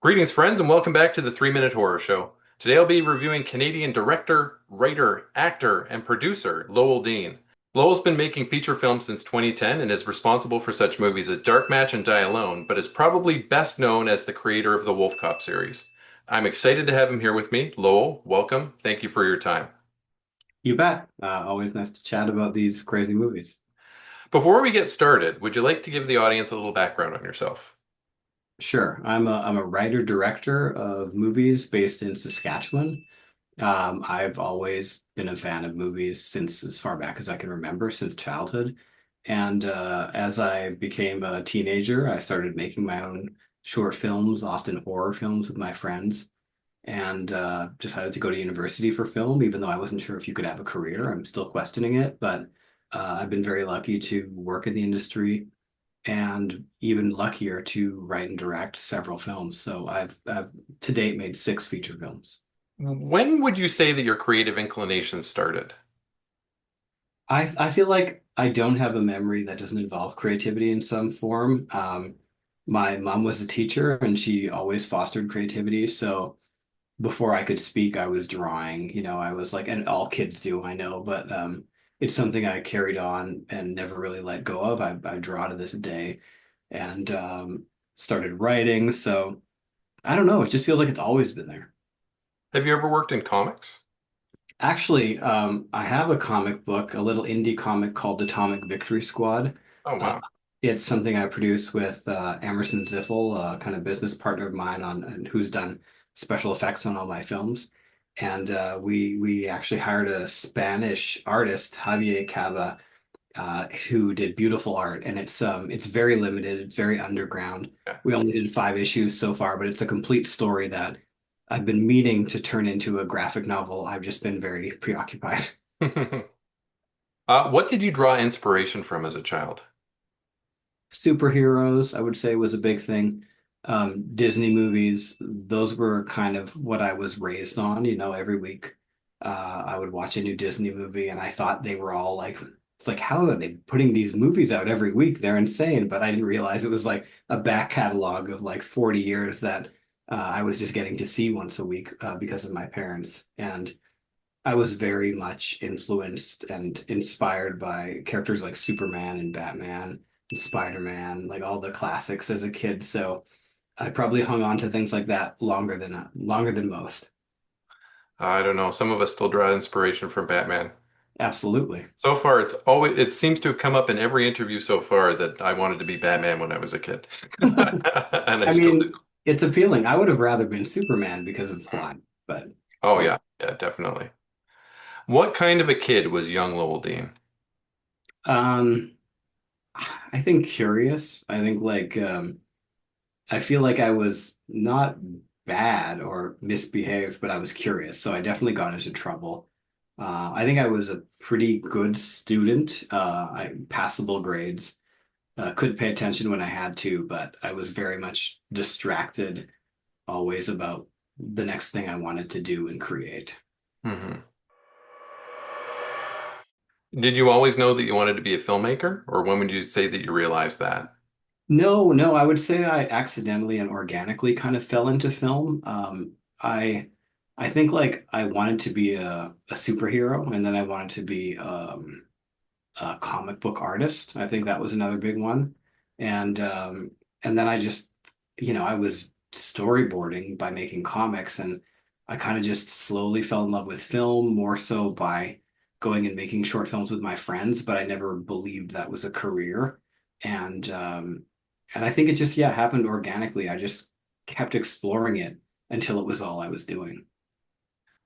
Greetings, friends, and welcome back to the 3 Minute Horror Show. Today I'll be reviewing Canadian director, writer, actor, and producer Lowell Dean. Lowell's been making feature films since 2010 and is responsible for such movies as Dark Match and Die Alone, but is probably best known as the creator of the Wolfcop series. I'm excited to have him here with me. Lowell, welcome. Thank you for your time. You bet. Always nice to chat about these crazy movies. Before we get started, would you like to give the audience a little background on yourself? Sure. I'm a writer-director of movies based in Saskatchewan. I've always been a fan of movies since as far back as I can remember, since childhood. And as I became a teenager, I started making my own short films, often horror films with my friends, and decided to go to university for film, even though I wasn't sure if you could have a career. I'm still questioning it, but I've been very lucky to work in the industry and even luckier to write and direct several films. So I've to date made six feature films. When would you say that your creative inclinations started? I feel like I don't have a memory that doesn't involve creativity in some form. My mom was a teacher and she always fostered creativity. So before I could speak, I was drawing. I was like, and all kids do, I know, but it's something I carried on and never really let go of. I draw to this day and started writing. So I don't know. It just feels like it's always been there. Have you ever worked in comics? Actually, I have a comic book, a little indie comic called Atomic Victory Squad. Oh, Uh, wow. it's something I produced with Emerson Ziffel, a kind of business partner of mine on and who's done special effects on all my films. And we actually hired a Spanish artist, Javier Cava, who did beautiful art. And it's very limited, it's very underground. We only did 5 issues so far, but it's a complete story that I've been meaning to turn into a graphic novel. I've just been very preoccupied. Yeah. What did you draw inspiration from as a child? Superheroes, I would say, was a big thing. Disney movies, those were kind of what I was raised on. Every week I would watch a new Disney movie, and I thought they were all like, it's like, how are they putting these movies out every week? They're insane. But I didn't realize it was like a back catalog of like 40 years that I was just getting to see once a week because of my parents. And I was very much influenced and inspired by characters like Superman and Batman and Spider-Man, like all the classics as a kid. So I probably hung on to things like that longer than most. I don't know. Some of us still draw inspiration from Batman. Absolutely. So far, it seems to have come up in every interview so far that I wanted to be Batman when I was a kid. And I I still do. mean, it's appealing. I would have rather been Superman because of flying, but Oh, yeah. yeah. Yeah, definitely. What kind of a kid was young Lowell Dean? Um, I think curious. I think I feel like I was not bad or misbehaved, but I was curious. So I definitely got into trouble. I think I was a pretty good student. I passable grades. Could pay attention when I had to, but I was very much distracted always about the next thing I wanted to do and create. Hmm. Did you always know that you wanted to be a filmmaker, or when would you say that you realized that? No, no, I would say I accidentally and organically kind of fell into film. I think like I wanted to be a superhero, and then I wanted to be a comic book artist. I think that was another big one. And and then I just, I was storyboarding by making comics, and I kind of just slowly fell in love with film more so by going and making short films with my friends, but I never believed that was a career. And and I think it just, yeah, happened organically. I just kept exploring it until it was all I was doing.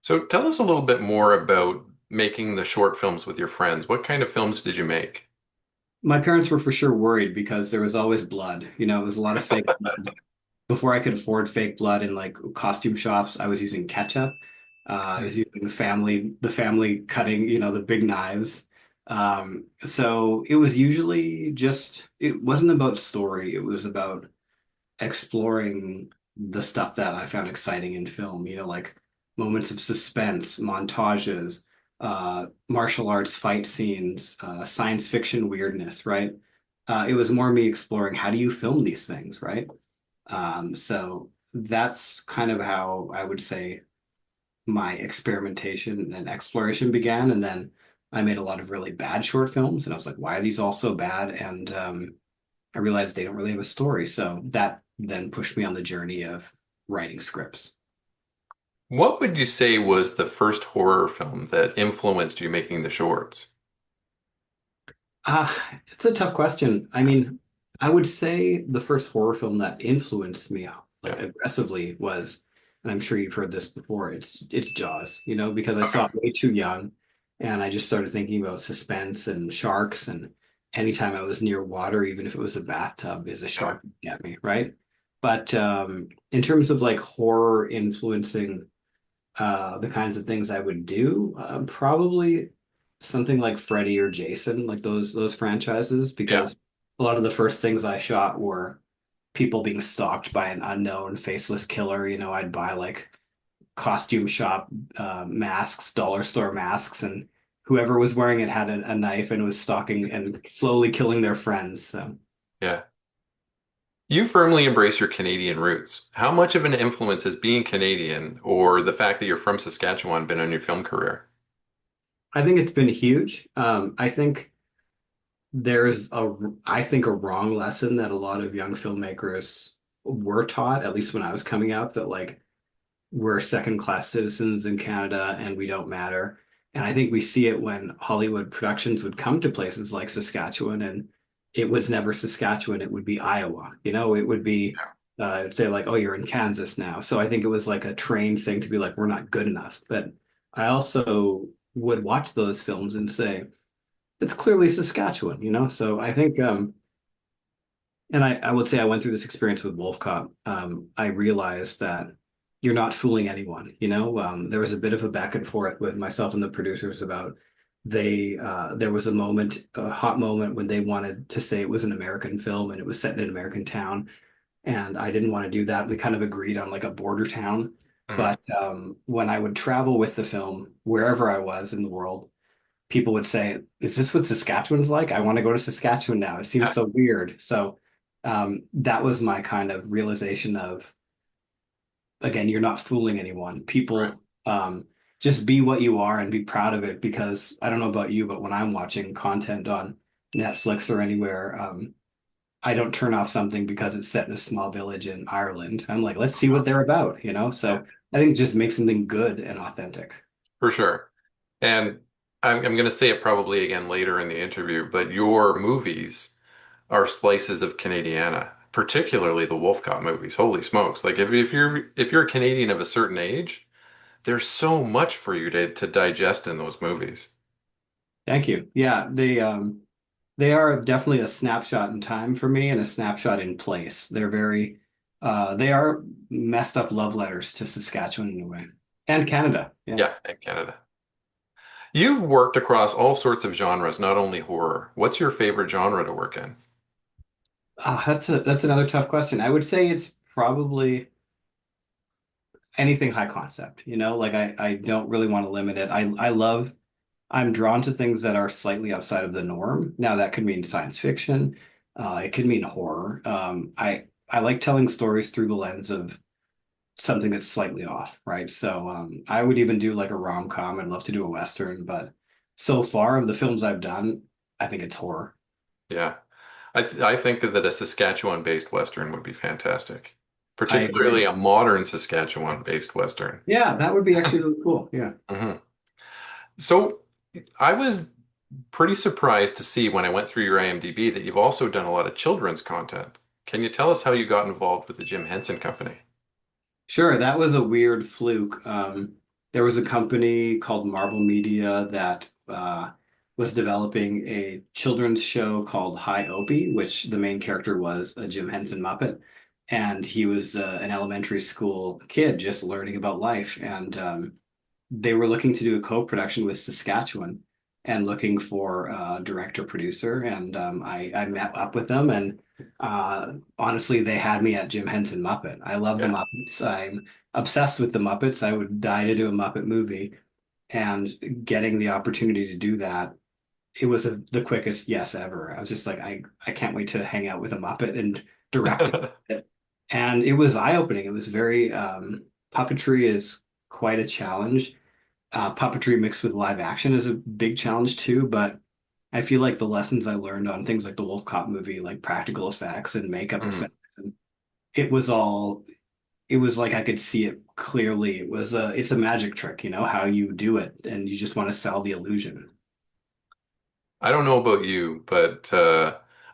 So tell us a little bit more about making the short films with your friends. What kind of films did you make? My parents were for sure worried because there was always blood. It was a lot of fake blood. Before I could afford fake blood in like costume shops, I was using ketchup. I was using the family cutting, the big knives. So it was usually just, it wasn't about story. It was about exploring the stuff that I found exciting in film, like moments of suspense, montages, martial arts fight scenes, science fiction weirdness, right? It was more me exploring how do you film these things, right? So that's kind of how I would say my experimentation and exploration began. And then I made a lot of really bad short films, and I was like, why are these all so bad? And I realized they don't really have a story. So that then pushed me on the journey of writing scripts. What would you say was the first horror film that influenced you making the shorts? It's a tough question. I mean, I would say the first horror film that influenced me like Yeah. aggressively was, and I'm sure you've heard this before, it's Jaws, because I saw Okay. it way too young and I just started thinking about suspense and sharks, and anytime I was near water, even if it was a bathtub, is a Yeah. shark at me, right? But in terms of like horror influencing the kinds of things I would do, probably something like Freddy or Jason, like those franchises, Yeah. because a lot of the first things I shot were people being stalked by an unknown faceless killer. I'd buy like costume shop masks, dollar store masks, and whoever was wearing it had a knife and was stalking and slowly killing their friends. So Yeah. You firmly embrace your Canadian roots. How much of an influence has being Canadian or the fact that you're from Saskatchewan been on your film career? I think it's been huge. I think there's I think a wrong lesson that a lot of young filmmakers were taught, at least when I was coming up, that like we're second class citizens in Canada and we don't matter. And I think we see it when Hollywood productions would come to places like Saskatchewan, and it was never Saskatchewan, it would be Iowa. It would be it'd say like, oh, you're in Kansas now. So I think it was like a trained thing to be like, we're not good enough. But I also would watch those films and say, it's clearly Saskatchewan, So I think and I would say I went through this experience with Wolfcop. I realized that you're not fooling anyone, There was a bit of a back and forth with myself and the producers about there was a hot moment when they wanted to say it was an American film and it was set in an American town, and I didn't want to do that. We kind of agreed on like a border town. Mhm. But when I would travel with the film wherever I was in the world, people would say, "Is this what Saskatchewan's like? I want to go to Saskatchewan now. It seems Yeah. so weird." So that was my kind of realization of, again, you're not fooling anyone. Right. People just be what you are and be proud of it. Because I don't know about you, but when I'm watching content on Netflix or anywhere, I don't turn off something because it's set in a small village in Ireland. I'm like, let's see what they're about. Yeah. So I think just make something good and authentic. For sure. And I'm going to say it probably again later in the interview, but your movies are slices of Canadiana, particularly the Wolfcop movies. Holy smokes. Like if you're a Canadian of a certain age, there's so much for you to digest in those movies. Thank you. Yeah, they are definitely a snapshot in time for me and a snapshot in place. They are messed up love letters to Saskatchewan in a way, and Canada. Yeah. Yeah, in Canada. You've worked across all sorts of genres, not only horror. What's your favorite genre to work in? That's another tough question. I would say it's probably anything high concept. Like I don't really want to limit it. I'm drawn to things that are slightly outside of the norm. Now that could mean science fiction. It could mean horror. I like telling stories through the lens of something that's slightly off, right? So I would even do like a rom-com. I'd love to do a Western, but so far of the films I've done, I think it's horror. Yeah. I think that a Saskatchewan-based Western would be fantastic, I particularly agree. a modern Saskatchewan-based Western. Yeah, that would be actually really cool. Yeah. hmm So I was pretty surprised to see when I went through your IMDb that you've also done a lot of children's content. Can you tell us how you got involved with the Jim Henson Company? Sure, that was a weird fluke. There was a company called Marvel Media that was developing a children's show called Hi Opie, which the main character was a Jim Henson Muppet. And he was an elementary school kid just learning about life. And they were looking to do a co-production with Saskatchewan and looking for a director producer. And I met up with them, and honestly, they had me at Jim Henson Muppet. I love the Yeah. Muppets. I'm obsessed with the Muppets. I would die to do a Muppet movie. And getting the opportunity to do that, it was the quickest yes ever. I was just like, I can't wait to hang out with a Muppet and direct it. And it was eye-opening. It was very puppetry is quite a challenge. Puppetry mixed with live action is a big challenge too, but I feel like the lessons I learned on things like the Wolfcop movie, like practical effects and makeup Mhm. effects, and it was all it was like I could see it clearly. It's a magic trick, how you do it, and you just want to sell the illusion. I don't know about you, but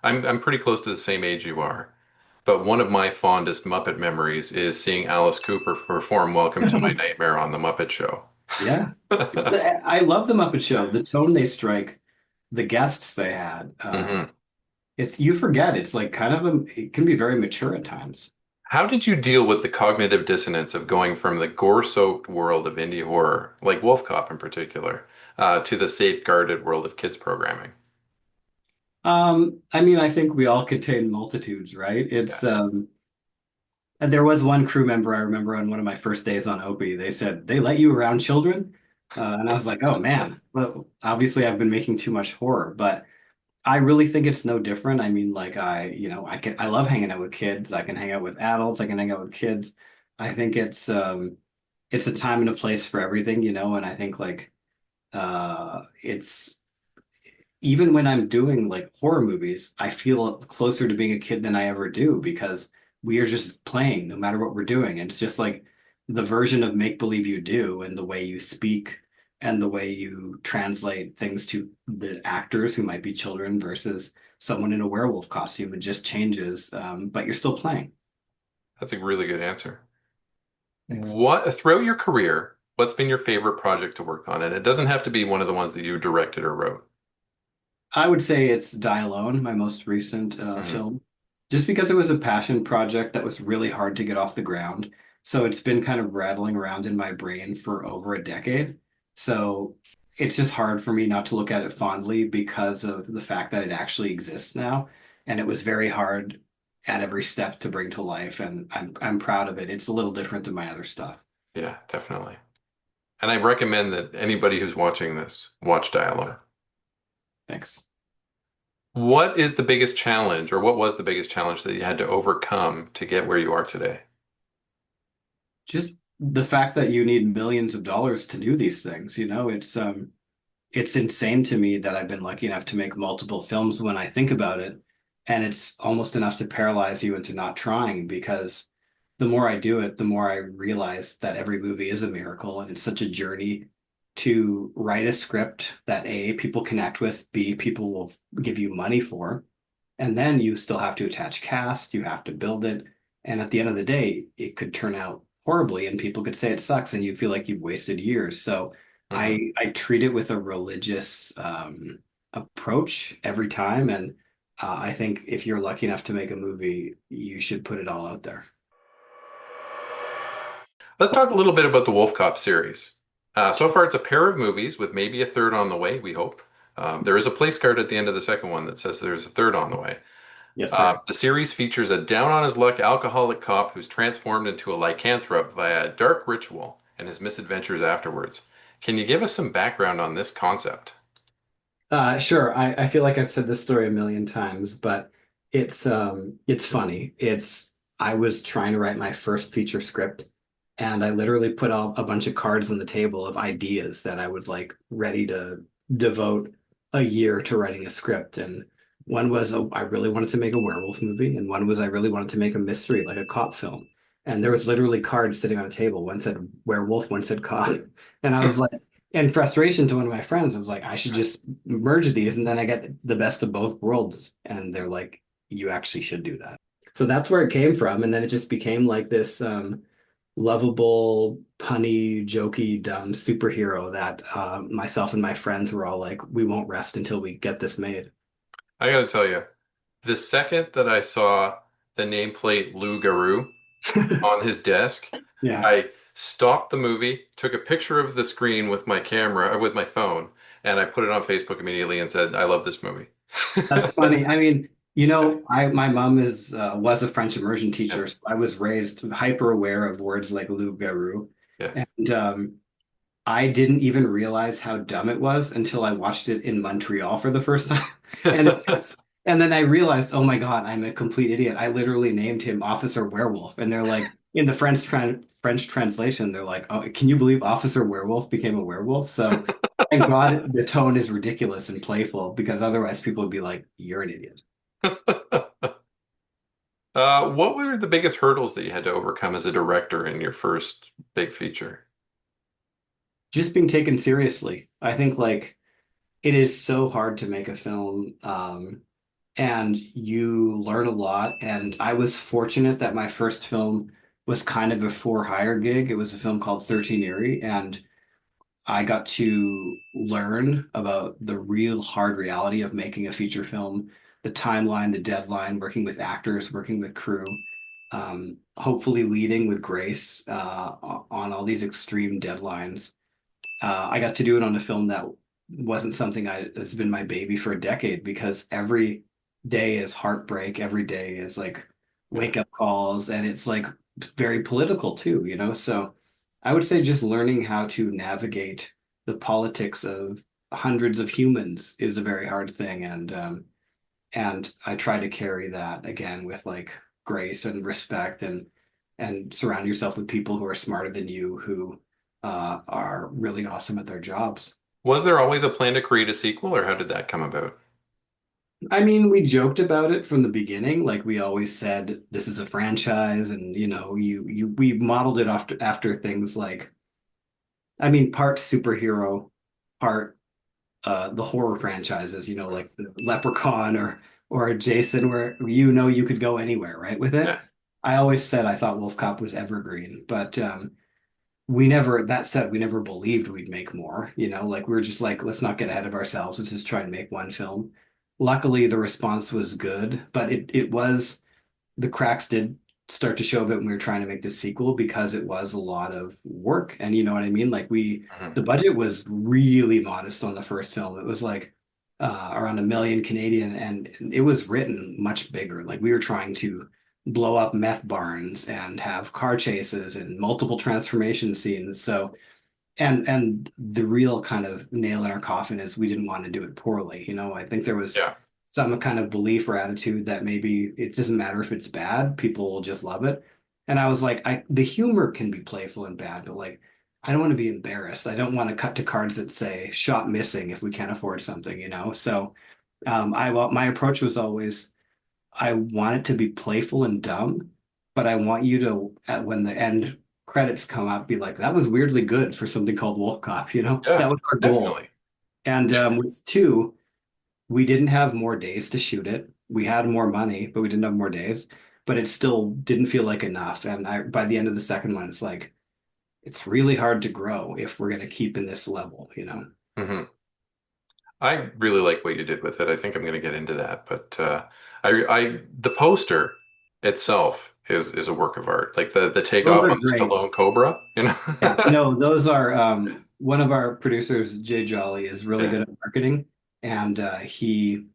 I'm pretty close to the same age you are. But one of my fondest Muppet memories is seeing Alice Cooper perform "Welcome to My Nightmare" on the Muppet Show. Yeah. I love the Muppet Show. The tone they strike, the guests they had. hmm It's you forget it's like kind of it can be very mature at times. How did you deal with the cognitive dissonance of going from the gore-soaked world of indie horror, like Wolf Cop in particular, to the safeguarded world of kids programming? I mean, I think we all contain multitudes, right? Yeah. And there was one crew member I remember on one of my first days on Opie. They said they let you around children, and I was like, oh man. Well, obviously I've been making too much horror, but I really think it's no different. I mean, like I love hanging out with kids. I can hang out with adults. I can hang out with kids. I think it's a time and a place for everything, and I think like it's even when I'm doing like horror movies, I feel closer to being a kid than I ever do because we are just playing no matter what we're doing. And it's just like the version of make believe you do and the way you speak and the way you translate things to the actors who might be children versus someone in a werewolf costume. It just changes, but you're still playing. That's a really good answer. Thanks. What, throughout your career, what's been your favorite project to work on? And it doesn't have to be one of the ones that you directed or wrote. I would say it's Die Alone, my most recent hmm film, just because it was a passion project that was really hard to get off the ground. So it's been kind of rattling around in my brain for over a decade. So it's just hard for me not to look at it fondly because of the fact that it actually exists now. And it was very hard at every step to bring to life. And I'm proud of it. It's a little different than my other stuff. Yeah, definitely. And I recommend that anybody who's watching this watch Dialogue. Thanks. What is the biggest challenge, or what was the biggest challenge that you had to overcome to get where you are today? Just the fact that you need millions of dollars to do these things, it's insane to me that I've been lucky enough to make multiple films when I think about it. And it's almost enough to paralyze you into not trying because the more I do it, the more I realize that every movie is a miracle. And it's such a journey to write a script that A, people connect with, B, people will give you money for. And then you still have to attach cast, you have to build it. And at the end of the day, it could turn out horribly and people could say it sucks and you feel like you've wasted years. So hmm I treat it with a religious approach every time. And I think if you're lucky enough to make a movie, you should put it all out there. Let's talk a little bit about the Wolf Cop series. So far, it's a pair of movies with maybe a third on the way, we hope. There is a place card at the end of the second one that says there's a third on the way. Yes, sir. The series features a down on his luck alcoholic cop who's transformed into a lycanthrope via a dark ritual and his misadventures afterwards. Can you give us some background on this concept? Sure. I feel like I've said this story a million times, but it's funny. I was trying to write my first feature script and I literally put a bunch of cards on the table of ideas that I was like ready to devote a year to writing a script. And one was I really wanted to make a werewolf movie, and one was I really wanted to make a mystery, like a cop film. And there was literally cards sitting on a table. One said werewolf, one said cop. And I was like, in frustration to one of my friends, I was like, I should just merge these and then I get the best of both worlds. And they're like, you actually should do that. So that's where it came from. And then it just became like this lovable, punny, jokey, dumb superhero that myself and my friends were all like, we won't rest until we get this made. I gotta tell you, the second that I saw the nameplate Lou Garou on his desk, Yeah, I stopped the movie, took a picture of the screen with my camera, or with my phone, and I put it on Facebook immediately and said, I love this movie. that's funny. I mean, I my mom is was a French immersion Yeah, teacher, so I was raised hyper aware of words like loup-garou. yeah. And I didn't even realize how dumb it was until I watched it in Montreal for the first time. And And then I realized, oh my God, I'm a complete idiot. I literally named him Officer Werewolf. And they're like, in the French translation, they're like, oh, can you believe Officer Werewolf became a werewolf? So thank God the tone is ridiculous and playful because otherwise people would be like, you're an idiot. What were the biggest hurdles that you had to overcome as a director in your first big feature? Just being taken seriously. I think like it is so hard to make a film. And you learn a lot. And I was fortunate that my first film was kind of a for hire gig. It was a film called 13 Erie, and I got to learn about the real hard reality of making a feature film, the timeline, the deadline, working with actors, working with crew, hopefully leading with grace on all these extreme deadlines. I got to do it on a film that wasn't something that's been my baby for a decade because every day is heartbreak. Every day is like Yeah. wake up calls, and it's like very political too, you know? So I would say just learning how to navigate the politics of hundreds of humans is a very hard thing. And I try to carry that again with like grace and respect and surround yourself with people who are smarter than you who are really awesome at their jobs. Was there always a plan to create a sequel, or how did that come about? I mean, we joked about it from the beginning. Like we always said, this is a franchise, and you know, we modeled it after things like, I mean, part superhero, part the horror franchises, you know, Mm. like the Leprechaun or Jason, where you know you could go anywhere, right, with it. Yeah. I always said I thought Wolfcop was evergreen, but we never, that said, we never believed we'd make more, you know, like we were just like, let's not get ahead of ourselves. Let's just try and make one film. Luckily, the response was good, but it was the cracks did start to show a bit when we were trying to make this sequel because it was a lot of work. And you know what I mean? Like Mhm. the budget was really modest on the first film. It was like around 1 million Canadian, and it was written much bigger. Like we were trying to blow up meth barns and have car chases and multiple transformation scenes. So and the real kind of nail in our coffin is we didn't want to do it poorly. You know, I think there was Yeah. some kind of belief or attitude that maybe it doesn't matter if it's bad, people will just love it. And I was like, the humor can be playful and bad, but like I don't want to be embarrassed. I don't want to cut to cards that say shot missing if we can't afford something, you know? So my approach was always I want it to be playful and dumb, but I want you to, when the end credits come up, be like, that was weirdly good for something called Wolf Cop, you know? Yeah. That was our goal. Definitely. And Yeah. with two, we didn't have more days to shoot it. We had more money, but we didn't have more days. But it still didn't feel like enough. And by the end of the second one, it's like, it's really hard to grow if we're going to keep in this level, you know? Hmm. I really like what you did with it. I think I'm going to get into that, but the poster itself is a work of art. Like the Those takeoff are on the great. Stallone Cobra, you know? Yeah, no, those are one of our producers, Jay Jolly, is really Yeah. good at marketing, and he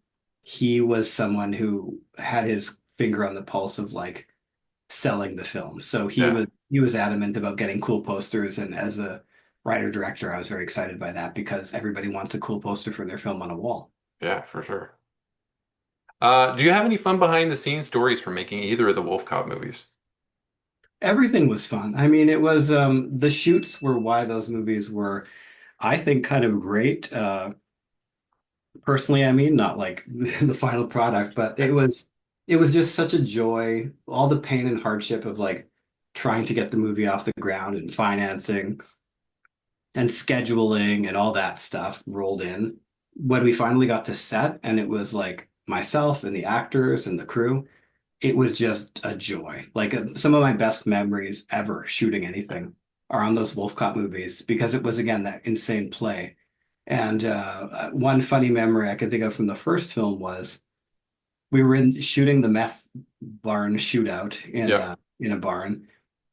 was someone who had his finger on the pulse of like selling the film. So Yeah. he was adamant about getting cool posters, and as a writer director, I was very excited by that because everybody wants a cool poster for their film on a wall. Yeah, for sure. Do you have any fun behind the scenes stories from making either of the Wolf Cop movies? Everything was fun. I mean, it was the shoots were why those movies were, I think, kind of great. Personally, I mean, not like the final product, but it was just such a joy. All the pain and hardship of like trying to get the movie off the ground and financing and scheduling and all that stuff rolled in. When we finally got to set and it was like myself and the actors and the crew, it was just a joy. Like some of my best memories ever shooting anything are on those Wolf Cop movies because it was again that insane play. And one funny memory I could think of from the first film was we were in shooting the meth barn shootout Yeah. in a barn,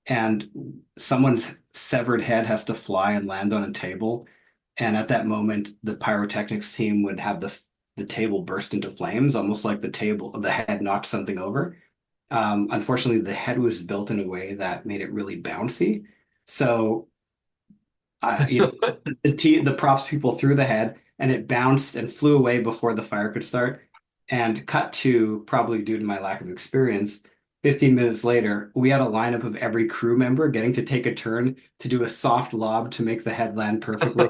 and someone's severed head has to fly and land on a table. And at that moment, the pyrotechnics team would have the table burst into flames, almost like the head knocked something over. Unfortunately, the head was built in a way that made it really bouncy. So you know, the props people threw the head and it bounced and flew away before the fire could start. And cut to, probably due to my lack of experience, 15 minutes later, we had a lineup of every crew member getting to take a turn to do a soft lob to make the head land perfectly.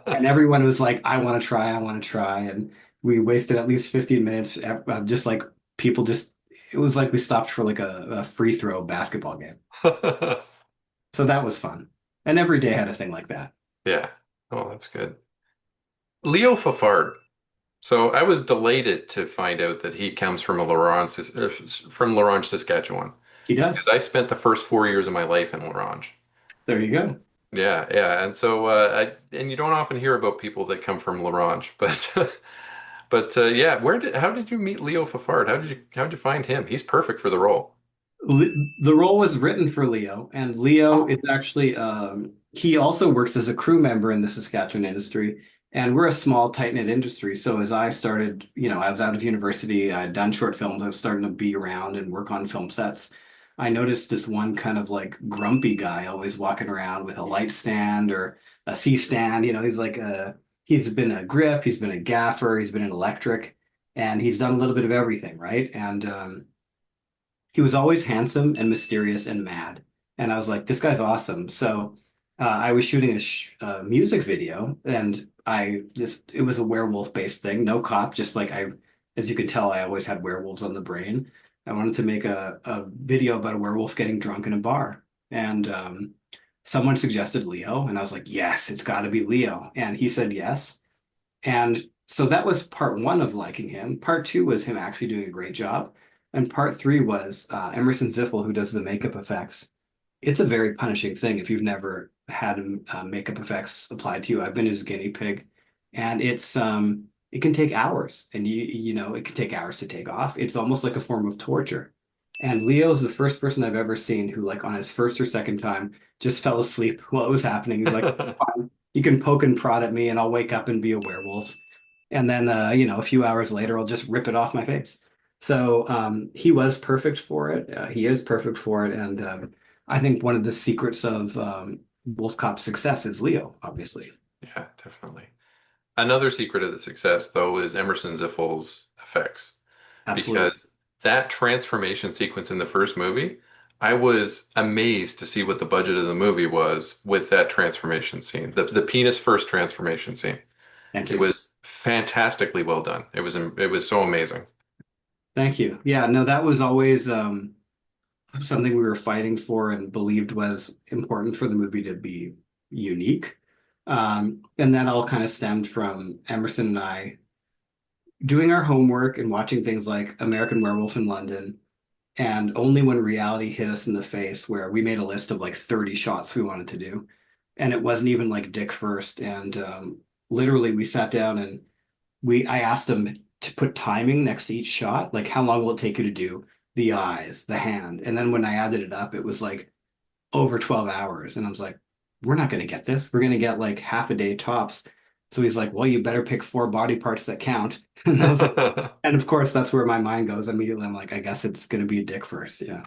And everyone was like, I want to try, I want to try. And we wasted at least 15 minutes of just like people just, it was like we stopped for like a free throw basketball game. So that was fun. And every day had a thing like that. Yeah. Oh, that's good. Leo Fafard. So I was delighted to find out that he comes from from Laurent, Saskatchewan, He because does. I spent the first 4 years of my life in Laurent. There you go. Yeah, yeah, and so and you don't often hear about people that come from Laurent, but yeah, how did you meet Leo Fafard? How did you find him? He's perfect for the role. The role was written for Leo, and Leo Oh, is actually he also works as a crew member in the Saskatchewan industry, and we're a small, tight-knit industry. So as I started, I was out of university, I had done short films, I was starting to be around and work on film sets. I noticed this one kind of like grumpy guy always walking around with a light stand or a C stand. He's been a grip, he's been a gaffer, he's been an electric, and he's done a little bit of everything, right? And he was always handsome and mysterious and mad. And I was like, this guy's awesome. So I was shooting a music video, and it was a werewolf based thing, no cop, just like as you can tell, I always had werewolves on the brain. I wanted to make a video about a werewolf getting drunk in a bar. And someone suggested Leo, and I was like, yes, it's got to be Leo. And he said yes. And so that was part one of liking him. Part two was him actually doing a great job. And part three was Emerson Ziffel, who does the makeup effects. It's a very punishing thing if you've never had makeup effects applied to you. I've been his guinea pig, and it can take hours, and it can take hours to take off. It's almost like a form of torture. And Leo's the first person I've ever seen who, like, on his first or second time, just fell asleep while it was happening. He's like, "It's fine. You can poke and prod at me, and I'll wake up and be a werewolf." And then, a few hours later, I'll just rip it off my face. So he was perfect for it. He is perfect for it. And I think one of the secrets of Wolfcop's success is Leo, obviously. yeah, definitely. Another secret of the success, though, is Emerson Ziffel's effects, Absolutely. because that transformation sequence in the first movie, I was amazed to see what the budget of the movie was with that transformation scene, the penis first transformation scene. Thank It you. was fantastically well done. It was so amazing. Thank you. Yeah, no, that was always something we were fighting for and believed was important for the movie to be unique. And that all kind of stemmed from Emerson and I doing our homework and watching things like American Werewolf in London. And only when reality hit us in the face, where we made a list of like 30 shots we wanted to do, and it wasn't even like dick first. And literally, we sat down and I asked them to put timing next to each shot, like how long will it take you to do the eyes, the hand, and then when I added it up, it was like over 12 hours, and I was like, we're not going to get this. We're going to get like half a day tops. So he's like, well, you better pick four body parts that count. And I was like, and of course, that's where my mind goes immediately. I'm like, I guess it's going to be a dick first. Yeah.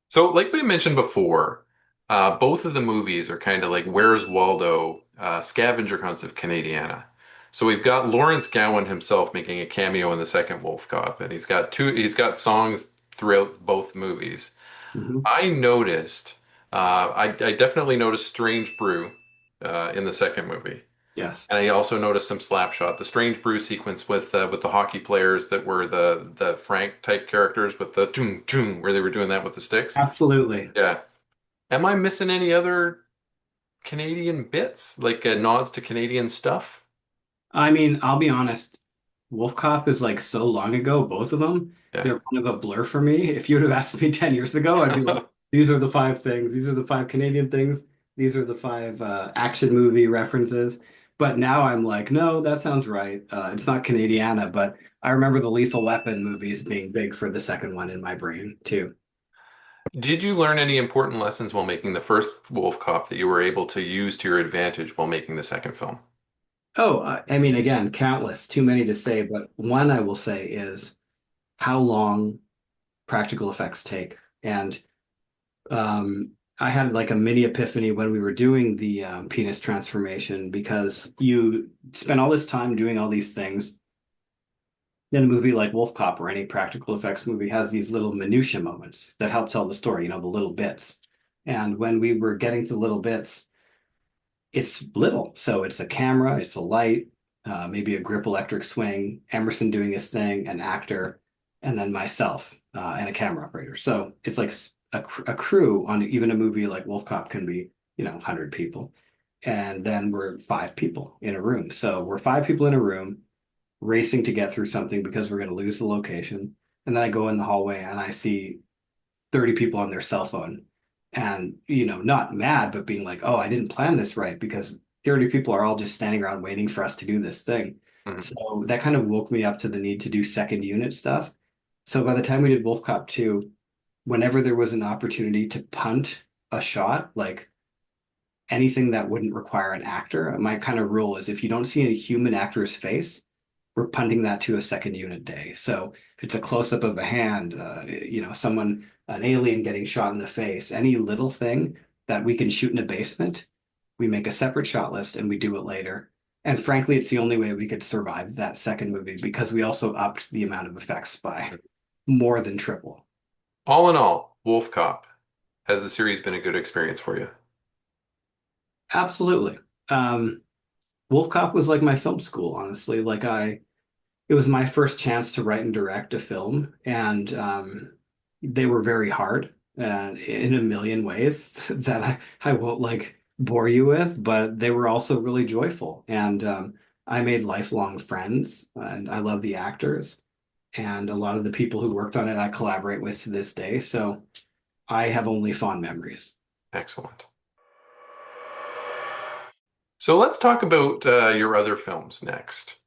So, like we mentioned before, both of the movies are kind of like Where's Waldo, scavenger hunts of Canadiana. So we've got Lawrence Gowan himself making a cameo in the second Wolf Cop, and he's got songs throughout both movies. Mhm. I noticed, I definitely noticed Strange Brew in the second movie. Yes. And I also noticed some Slapshot, the Strange Brew sequence with the hockey players that were the Frank type characters with the toom toom, where they were doing that with the sticks. Absolutely. Yeah. Am I missing any other Canadian bits, like nods to Canadian stuff? I mean, I'll be honest, Wolf Cop is like so long ago, both of them. Yeah. They're kind of a blur for me. If you would have asked me 10 years ago, I'd be like, these are the five things. These are the five Canadian things. These are the five action movie references. But now I'm like, no, that sounds right. It's not Canadiana, but I remember the Lethal Weapon movies being big for the second one in my brain too. Did you learn any important lessons while making the first Wolf Cop that you were able to use to your advantage while making the second film? Oh, I mean, again, countless, too many to say, but one I will say is how long practical effects take. And I had like a mini epiphany when we were doing the penis transformation because you spend all this time doing all these things. Then a movie like Wolfcop or any practical effects movie has these little minutia moments that help tell the story, the little bits. And when we were getting to the little bits, it's little. So it's a camera, it's a light, maybe a grip electric swing, Emerson doing his thing, an actor, and then myself and a camera operator. So it's like a crew on even a movie like Wolf Cop can be, 100 people. And then we're five people in a room. So we're five people in a room racing to get through something because we're going to lose the location. And then I go in the hallway and I see 30 people on their cell phone and, not mad, but being like, oh, I didn't plan this right because 30 people are all just standing around waiting for us to do this thing. Mhm. So that kind of woke me up to the need to do second unit stuff. So by the time we did Wolf Cop 2, whenever there was an opportunity to punt a shot, like anything that wouldn't require an actor, my kind of rule is if you don't see a human actor's face, we're punting that to a second unit day. So if it's a close up of a hand, someone, an alien getting shot in the face, any little thing that we can shoot in a basement, we make a separate shot list and we do it later. And frankly, it's the only way we could survive that second movie because we also upped the amount of effects by more than triple. All in all, Wolf Cop, has the series been a good experience for you? Absolutely. Um, Wolf Cop was like my film school, honestly. It was my first chance to write and direct a film, and they were very hard in a million ways that I won't like bore you with, but they were also really joyful. And I made lifelong friends, and I love the actors, and a lot of the people who worked on it I collaborate with to this day. So I have only fond memories. Excellent. So let's talk about your other films next.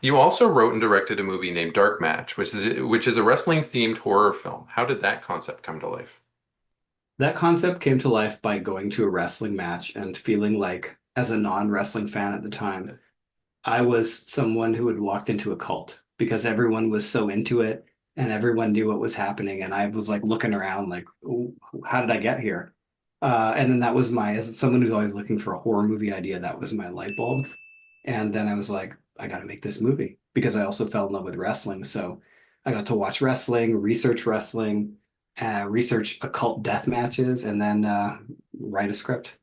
You also wrote and directed a movie named Dark Match, which is a wrestling themed horror film. How did that concept come to life? That concept came to life by going to a wrestling match and feeling like, as a non-wrestling fan at the time, I was someone who had walked into a cult because everyone was so into it and everyone knew what was happening. And I was like looking around, like, "Ooh, how did I get here?" And then that was as someone who's always looking for a horror movie idea, that was my light bulb. And then I was like, I got to make this movie because I also fell in love with wrestling. So I got to watch wrestling, research occult death matches, and then write a script.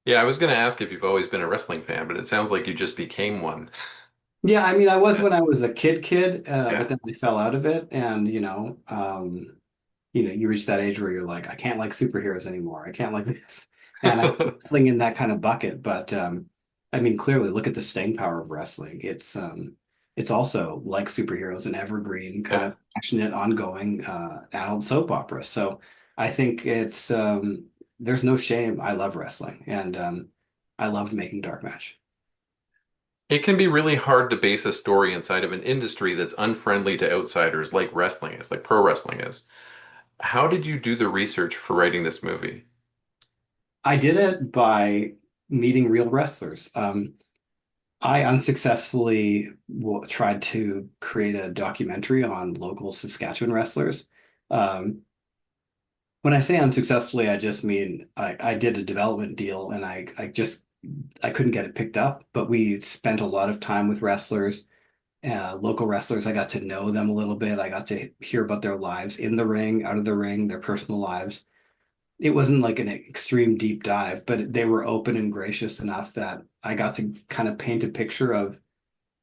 Yeah, I was going to ask if you've always been a wrestling fan, but it sounds like you just became one. Yeah, I mean, I was Yeah. when I was a kid, but Yeah. then I fell out of it, and you reach that age where you're like, I can't like superheroes anymore. I can't like this, and I'm wrestling in that kind of bucket. But I mean, clearly, look at the staying power of wrestling. It's also like superheroes, an evergreen kind Yeah. of passionate, ongoing adult soap opera. So I think there's no shame. I love wrestling, and I loved making Dark Match. It can be really hard to base a story inside of an industry that's unfriendly to outsiders like wrestling is, like pro wrestling is. How did you do the research for writing this movie? I did it by meeting real wrestlers. I unsuccessfully tried to create a documentary on local Saskatchewan wrestlers. Um, when I say unsuccessfully, I just mean I did a development deal and I couldn't get it picked up. But we spent a lot of time with wrestlers, local wrestlers. I got to know them a little bit. I got to hear about their lives in the ring, out of the ring, their personal lives. It wasn't like an extreme deep dive, but they were open and gracious enough that I got to kind of paint a picture of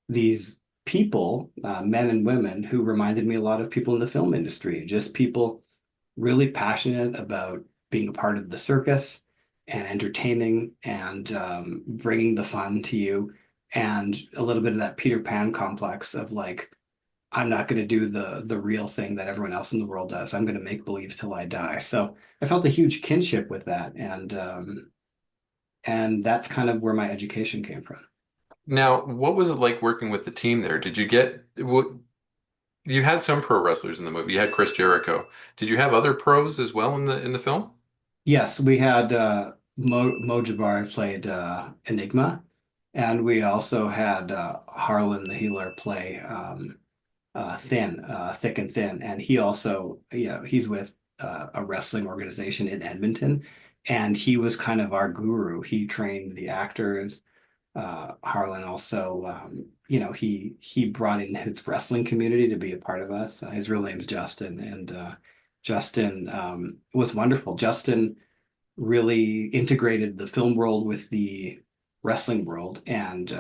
these people, men and women, who reminded me a lot of people in the film industry, just people really passionate about being a part of the circus and entertaining and bringing the fun to you, and a little bit of that Peter Pan complex of like, I'm not going to do the real thing that everyone else in the world does. I'm going to make believe till I die. So I felt a huge kinship with that, and that's kind of where my education came from. Now, what was it like working with the team there? Did you get what you had some pro wrestlers in the movie. You had Chris Jericho. Did you have other pros as well in the film? Yes, we had Mo Jabari played Enigma, and we also had Harlan the healer play Thick and Thin, and he also, he's with a wrestling organization in Edmonton, and he was kind of our guru. He trained the actors. Harlan also, he brought in his wrestling community to be a part of us. His real name's Justin, and Justin was wonderful. Justin really integrated the film world with the wrestling world, and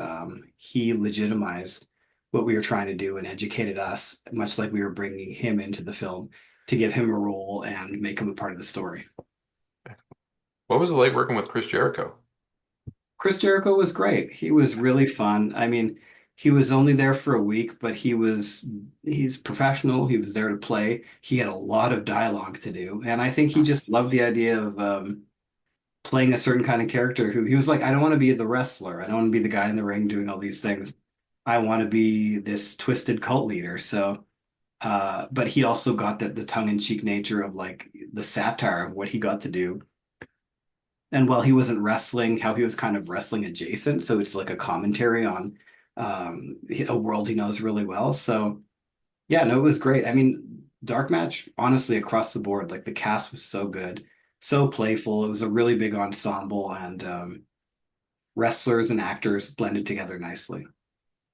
he legitimized what we were trying to do and educated us, much like we were bringing him into the film to give him a role and make him a part of the story. What was it like working with Chris Jericho? Chris Jericho was great. He was really fun. I mean, he was only there for a week, but he's professional. He was there to play. He had a lot of dialogue to do, and I think he just loved the idea of playing a certain kind of character who he was like, I don't want to be the wrestler. I don't want to be the guy in the ring doing all these things. I want to be this twisted cult leader. So, but he also got the tongue-in-cheek nature of like the satire of what he got to do. And while he wasn't wrestling, how he was kind of wrestling adjacent. So it's like a commentary on a world he knows really well. So yeah, no, it was great. I mean, Dark Match, honestly, across the board, like the cast was so good, so playful. It was a really big ensemble, and wrestlers and actors blended together nicely.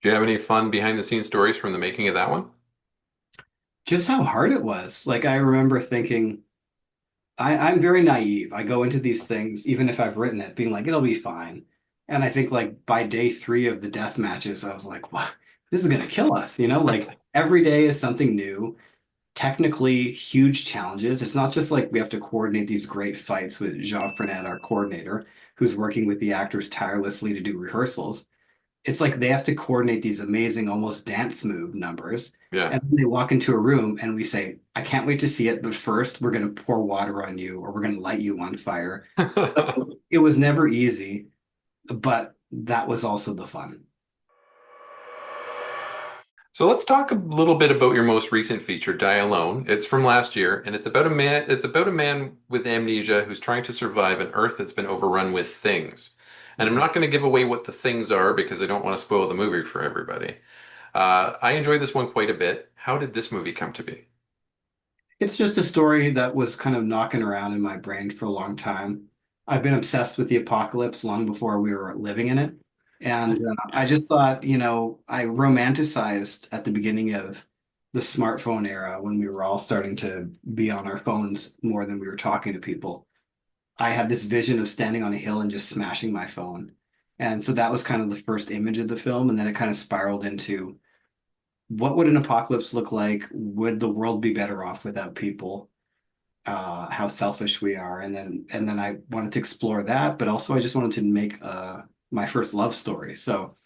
Do you have any fun behind the scenes stories from the making of that one? Just how hard it was. Like I remember thinking, I'm very naive. I go into these things, even if I've written it, being like, it'll be fine. And I think like by day three of the death matches, I was like, wow, this is gonna kill us, like every day is something new. Technically huge challenges. It's not just like we have to coordinate these great fights with Jean Frenet, our coordinator, who's working with the actors tirelessly to do rehearsals. It's like they have to coordinate these amazing, almost dance move numbers. Yeah. And then they walk into a room and we say, I can't wait to see it, but first we're going to pour water on you or we're going to light you on fire. So it was never easy, but that was also the fun. So let's talk a little bit about your most recent feature, Die Alone. It's from last year, and it's about a man with amnesia who's trying to survive an Earth that's been overrun with things. And I'm Mhm. not going to give away what the things are because I don't want to spoil the movie for everybody. I enjoyed this one quite a bit. How did this movie come to be? It's just a story that was kind of knocking around in my brain for a long time. I've been obsessed with the apocalypse long before we were living in it. And I just thought, I romanticized at the beginning of the smartphone era when we were all starting to be on our phones more than we were talking to people. I had this vision of standing on a hill and just smashing my phone. And so that was kind of the first image of the film. And then it kind of spiraled into what would an apocalypse look like? Would the world be better off without people? How selfish we are, and then I wanted to explore that, but also I just wanted to make my first love story. So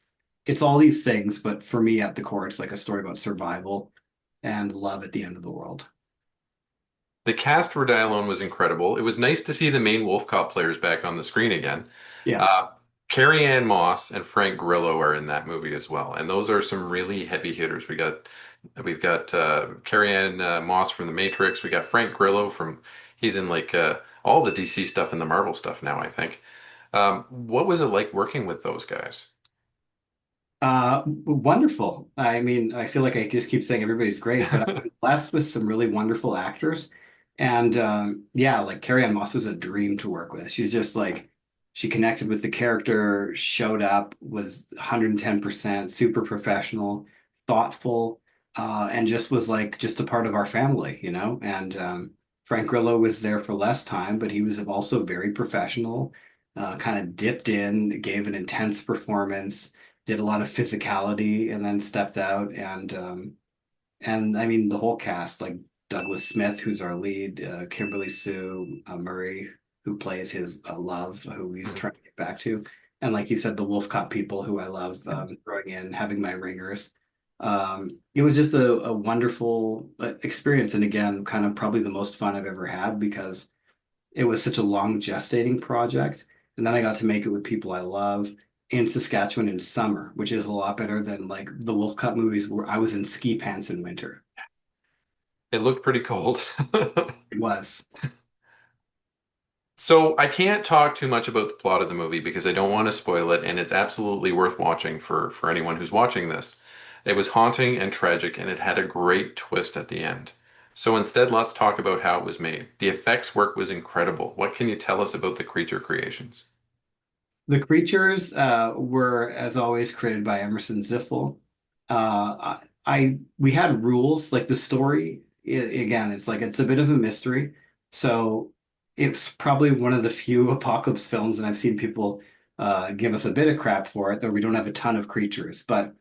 it's all these things, but for me at the core, it's like a story about survival and love at the end of the world. The cast for Die Alone was incredible. It was nice to see the main Wolfcop players back on the screen again. Yeah. Uh, Carrie Ann Moss and Frank Grillo are in that movie as well, and those are some really heavy hitters. We've got Carrie Ann Moss from The Matrix. We got Frank Grillo from he's in like all the DC stuff and the Marvel stuff now, I think. What was it like working with those guys? Wonderful. I mean, I feel like I just keep saying everybody's great, but I'm blessed with some really wonderful actors. And yeah, like Carrie Ann Moss was a dream to work with. She's just like, she connected with the character, showed up, was 110%, super professional, thoughtful, and just was like just a part of our family. And Frank Grillo was there for less time, but he was also very professional, kind of dipped in, gave an intense performance, did a lot of physicality and then stepped out and I mean the whole cast like Douglas Smith who's our lead, Kimberly Sue, Murray who plays his love who he's trying to get back to, and like you said the Wolfcop people who I love throwing in having my ringers. It was just a wonderful experience, and again kind of probably the most fun I've ever had because it was such a long gestating project. And then I got to make it with people I love in Saskatchewan in summer, which is a lot better than like the Wolf Cup movies where I was in ski pants in winter. It looked pretty cold. It was. So I can't talk too much about the plot of the movie because I don't want to spoil it, and it's absolutely worth watching for anyone who's watching this. It was haunting and tragic, and it had a great twist at the end. So instead, let's talk about how it was made. The effects work was incredible. What can you tell us about the creature creations? The creatures were, as always, created by Emerson Ziffel. We had rules like the story. Again, it's like it's a bit of a mystery. So it's probably one of the few apocalypse films, and I've seen people give us a bit of crap for it, though we don't have a ton of creatures. But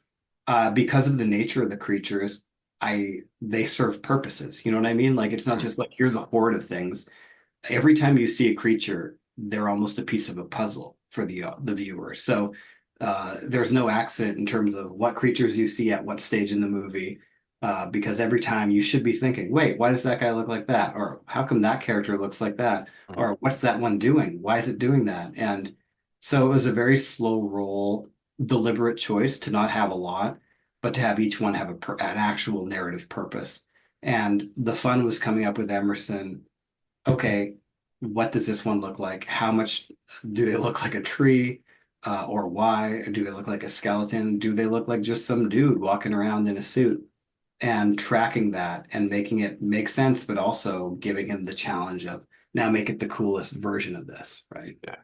because of the nature of the creatures, I they serve purposes. You know what I mean? Like it's not Mhm. just like here's a horde of things. Every time you see a creature, they're almost a piece of a puzzle for the viewer. So there's no accident in terms of what creatures you see at what stage in the movie, because every time you should be thinking, wait, why does that guy look like that? Or how come that character looks like that? Mhm. Or what's that one doing? Why is it doing that? And so it was a very slow roll, deliberate choice to not have a lot, but to have each one have an actual narrative purpose. And the fun was coming up with Emerson. Okay, what does this one look like? How much do they look like a tree? Or why? Do they look like a skeleton? Do they look like just some dude walking around in a suit? And tracking that and making it make sense, but also giving him the challenge of now make it the coolest version of this, right? Yeah.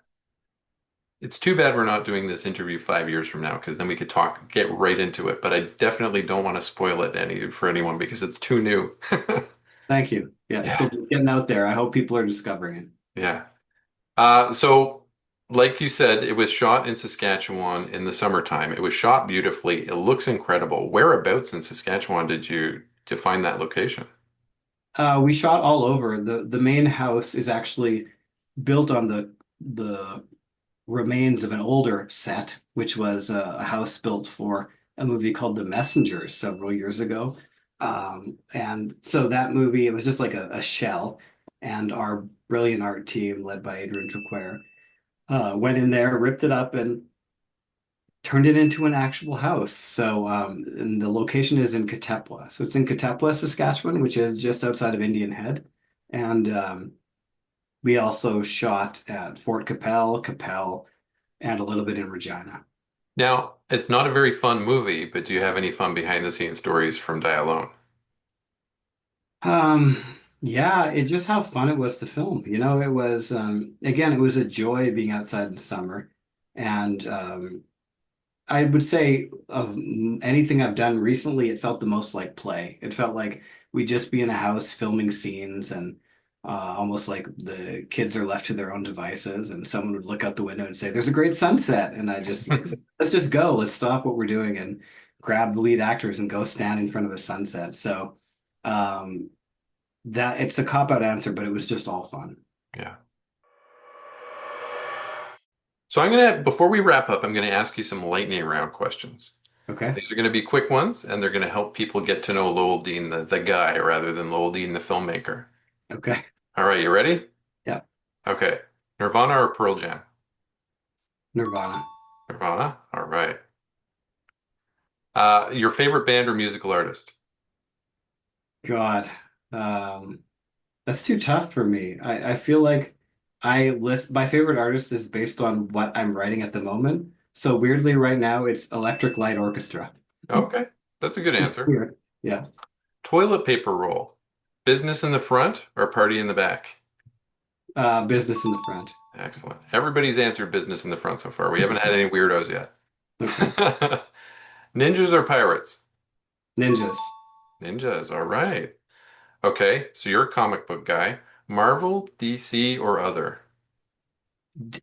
It's too bad we're not doing this interview 5 years from now, because then we could get right into it. But I definitely don't want to spoil it for anyone because it's too new. Thank you. Yeah, Yeah. still just getting out there. I hope people are discovering it. Yeah. So, like you said, it was shot in Saskatchewan in the summertime. It was shot beautifully. It looks incredible. Whereabouts in Saskatchewan did you find that location? We shot all over. The main house is actually built on the remains of an older set, which was a house built for a movie called The Messengers several years ago. And so that movie, it was just like a shell. And our brilliant art team, led by Adrian Triquare, went in there, ripped it up, and turned it into an actual house. So, and the location is in Katepwa. So it's in Katepwa, Saskatchewan, which is just outside of Indian Head. And we also shot at Fort Capel, and a little bit in Regina. Now, it's not a very fun movie, but do you have any fun behind the scenes stories from Die Alone? Um, yeah, it just how fun it was to film. You know, it was again, it was a joy being outside in the summer. And I would say of anything I've done recently, it felt the most like play. It felt like we'd just be in a house filming scenes and almost like the kids are left to their own devices and someone would look out the window and say, "There's a great sunset." And I just like, let's just go. Let's stop what we're doing and grab the lead actors and go stand in front of a sunset. So um, that it's a cop-out answer, but it was just all fun. Yeah. So before we wrap up, I'm gonna ask you some lightning round questions. Okay. These are gonna be quick ones, and they're gonna help people get to know Lowell Dean, the guy, rather than Lowell Dean, the filmmaker. Okay. All right, you ready? Yeah. Okay. Nirvana or Pearl Jam? Nirvana. Nirvana. All right. Your favorite band or musical artist? God. Um, That's too tough for me. I feel like I list my favorite artist is based on what I'm writing at the moment. So weirdly, right now it's Electric Light Orchestra. Okay, that's a good It's answer. weird. Yeah. Toilet paper roll. Business in the front or party in the back? Business in the front. Excellent. Everybody's answered business in the front so far. We haven't had any weirdos yet. Okay. Ninjas or pirates? Ninjas. Ninjas, all right. Okay, so you're a comic book guy. Marvel, DC, or other?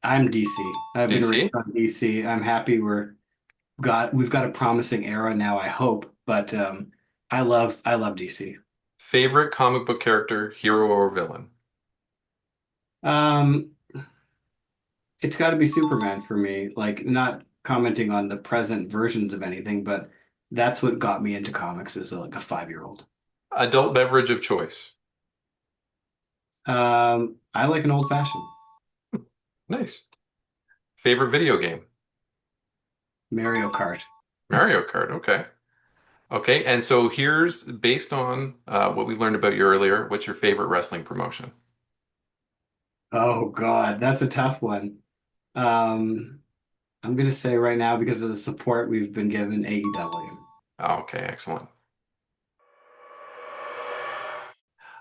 I'm DC. I've been raised DC? on DC. I'm happy we've got a promising era now, I hope. But I love DC. Favorite comic book character, hero or villain? Um, it's got to be Superman for me. Like, not commenting on the present versions of anything, but that's what got me into comics as like a 5-year-old. Adult beverage of choice. I like an old fashioned Nice. Favorite video game? Mario Kart. Mario Kart, okay. Okay, and so here's based on what we learned about you earlier, what's your favorite wrestling promotion? Oh God, that's a tough one. Um, I'm gonna say right now because of the support we've been given, AEW. Oh, okay, excellent.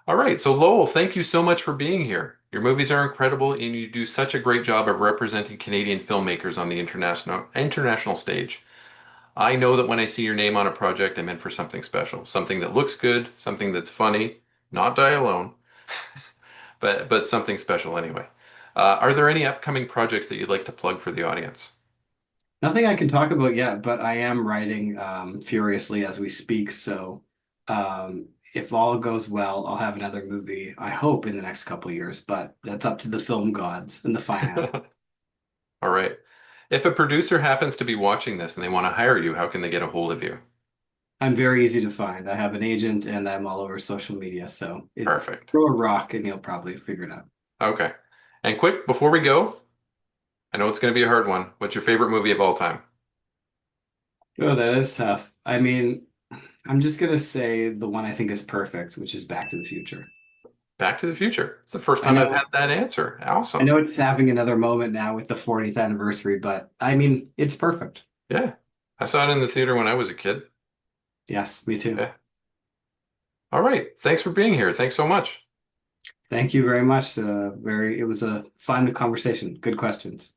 All right, so Lowell, thank you so much for being here. Your movies are incredible, and you do such a great job of representing Canadian filmmakers on the international stage. I know that when I see your name on a project, I'm in for something special, something that looks good, something that's funny, not Die Alone, but something special anyway. Are there any upcoming projects that you'd like to plug for the audience? Nothing I can talk about yet, but I am writing furiously as we speak. So if all goes well, I'll have another movie, I hope, in the next couple years, but that's up to the film gods and the finance. All right. If a producer happens to be watching this and they want to hire you, how can they get a hold of you? I'm very easy to find. I have an agent and I'm all over social media. So Perfect. throw a rock and you'll probably figure it out. Okay. And quick, before we go, I know it's going to be a hard one. What's your favorite movie of all time? Oh, that is tough. I mean, I'm just gonna say the one I think is perfect, which is Back to the Future. Back to the Future. It's the first I time I've had know, that answer. I Awesome. know it's having another moment now with the 40th anniversary, but I mean, it's perfect. Yeah. I saw it in the theater when I was a kid. Yes, me too. Yeah. All right. Thanks for being here. Thanks so much. Thank you very much. It was a fun conversation. Good questions.